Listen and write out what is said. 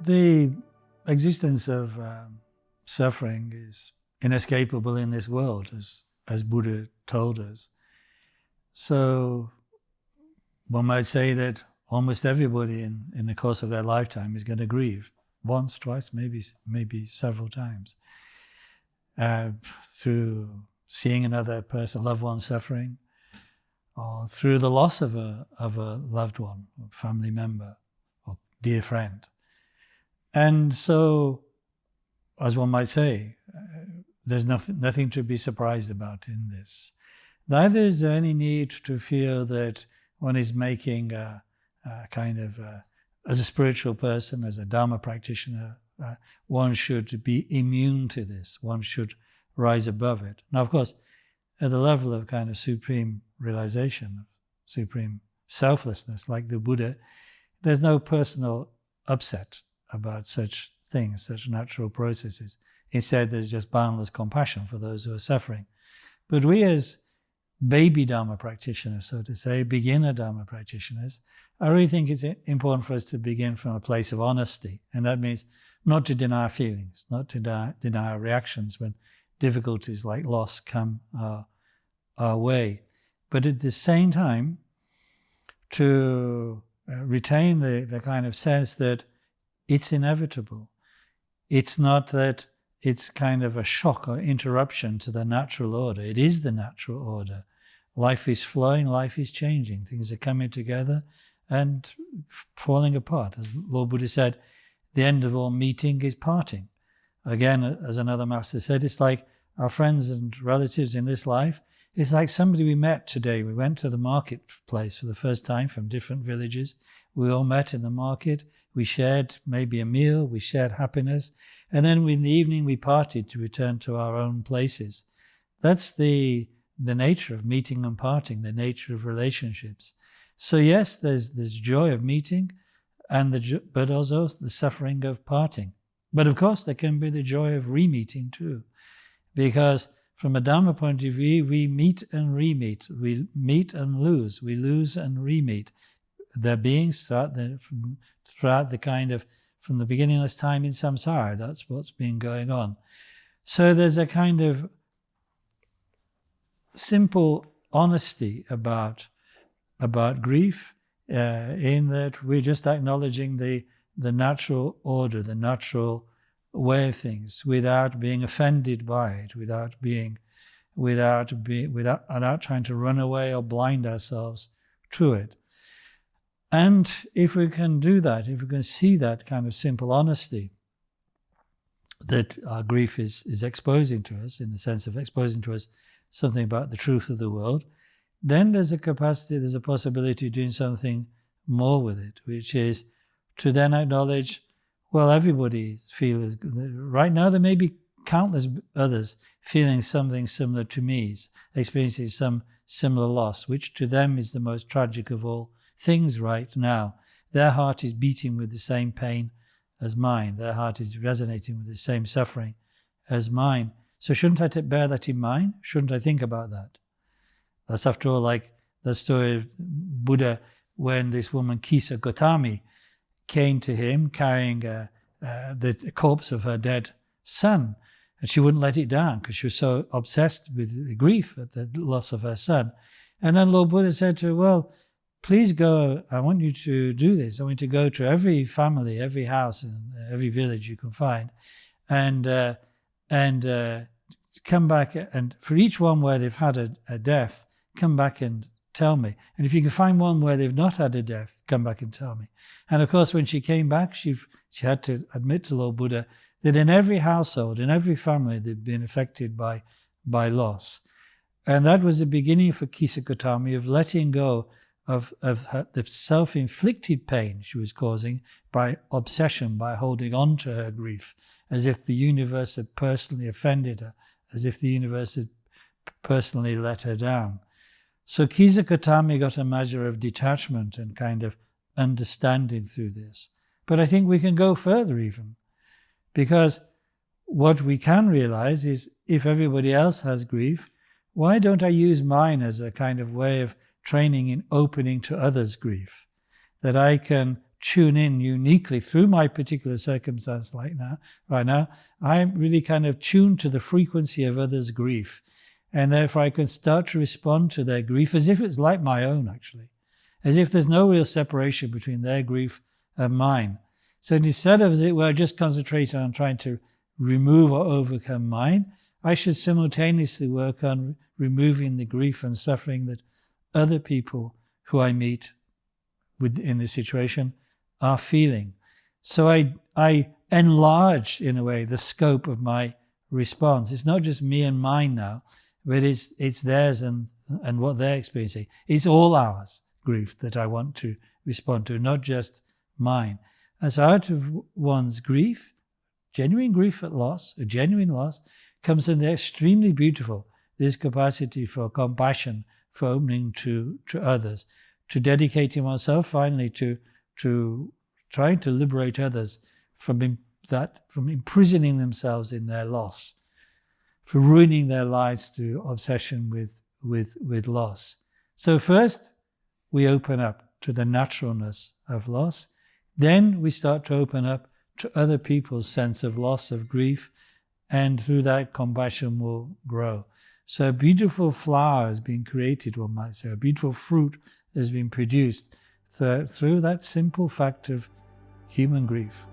The existence of suffering is inescapable in this world, as Buddha told us. So one might say that almost everybody in the course of their lifetime is going to grieve once, twice, maybe several times, through seeing another person, loved one, suffering, or through the loss of a loved one, or family member, or dear friend. And so, as one might say, there's nothing to be surprised about in this. Neither is there any need to feel that one is making a kind of, as a spiritual person, as a Dharma practitioner, one should be immune to this. One should rise above it. Now, of course, at the level of kind of supreme realization, supreme selflessness, like the Buddha, there's no personal upset about such things, such natural processes. Instead, there's just boundless compassion for those who are suffering. But we as baby Dharma practitioners, so to say, beginner Dharma practitioners, I really think it's important for us to begin from a place of honesty. And that means not to deny our feelings, not to deny our reactions when difficulties like loss come our way. But at the same time, to retain the kind of sense that it's inevitable. It's not that it's kind of a shock or interruption to the natural order. It is the natural order. Life is flowing, life is changing. Things are coming together and falling apart. As Lord Buddha said, the end of all meeting is parting. Again, as another master said, it's like our friends and relatives in this life. It's like somebody we met today. We went to the marketplace for the first time from different villages. We all met in the market. We shared maybe a meal. We shared happiness. And then in the evening we parted to return to our own places. That's the nature of meeting and parting, the nature of relationships. So yes, there's joy of meeting, but also the suffering of parting. But of course there can be the joy of re-meeting too. Because from a Dharma point of view, we meet and re-meet. We meet and lose. We lose and re-meet. Their beings throughout the kind of, from the beginningless time in samsara, that's what's been going on. So there's a kind of simple honesty about grief, in that we're just acknowledging the natural order, the natural way of things, without being offended by it, without trying to run away or blind ourselves to it. And if we can do that, if we can see that kind of simple honesty that our grief is exposing to us, in the sense of exposing to us something about the truth of the world, then there's a possibility of doing something more with it, which is to then acknowledge, well, everybody feels, right now there may be countless others feeling something similar to me, experiencing some similar loss, which to them is the most tragic of all things right now. Their heart is beating with the same pain as mine. Their heart is resonating with the same suffering as mine. So shouldn't I bear that in mind? Shouldn't I think about that? That's after all like the story of Buddha when this woman Kisa Gotami came to him carrying the corpse of her dead son, and she wouldn't let it down because she was so obsessed with the grief at the loss of her son. And then Lord Buddha said to her, well, please go, I want you to do this. I want you to go to every family, every house, and every village you can find, and come back, and for each one where they've had a death, come back and tell me. And if you can find one where they've not had a death, come back and tell me. And of course, when she came back, she had to admit to Lord Buddha that in every household, in every family, they'd been affected by loss. And that was the beginning for Kisa Gotami of letting go of the self-inflicted pain she was causing by obsession, by holding on to her grief, as if the universe had personally offended her, as if the universe had personally let her down. So Kisa Gotami got a measure of detachment and kind of understanding through this. But I think we can go further even, because what we can realize is if everybody else has grief, why don't I use mine as a kind of way of training in opening to others' grief? That I can tune in uniquely through my particular circumstance right now, I'm really kind of tuned to the frequency of others' grief. And therefore I can start to respond to their grief as if it's like my own, actually. As if there's no real separation between their grief and mine. So instead of, as it were, just concentrating on trying to remove or overcome mine, I should simultaneously work on removing the grief and suffering that other people who I meet in this situation are feeling. So I enlarge, in a way, the scope of my response. It's not just me and mine now, but it's theirs and what they're experiencing. It's all ours, grief, that I want to respond to, not just mine. And so out of one's grief, genuine grief at loss, a genuine loss, comes in the extremely beautiful, this capacity for compassion, for opening to others, to dedicating oneself finally to trying to liberate others from imprisoning themselves in their loss, for ruining their lives through obsession with loss. So first, we open up to the naturalness of loss. Then we start to open up to other people's sense of loss, of grief, and through that compassion will grow. So a beautiful flower has been created, one might say, a beautiful fruit has been produced through that simple fact of human grief.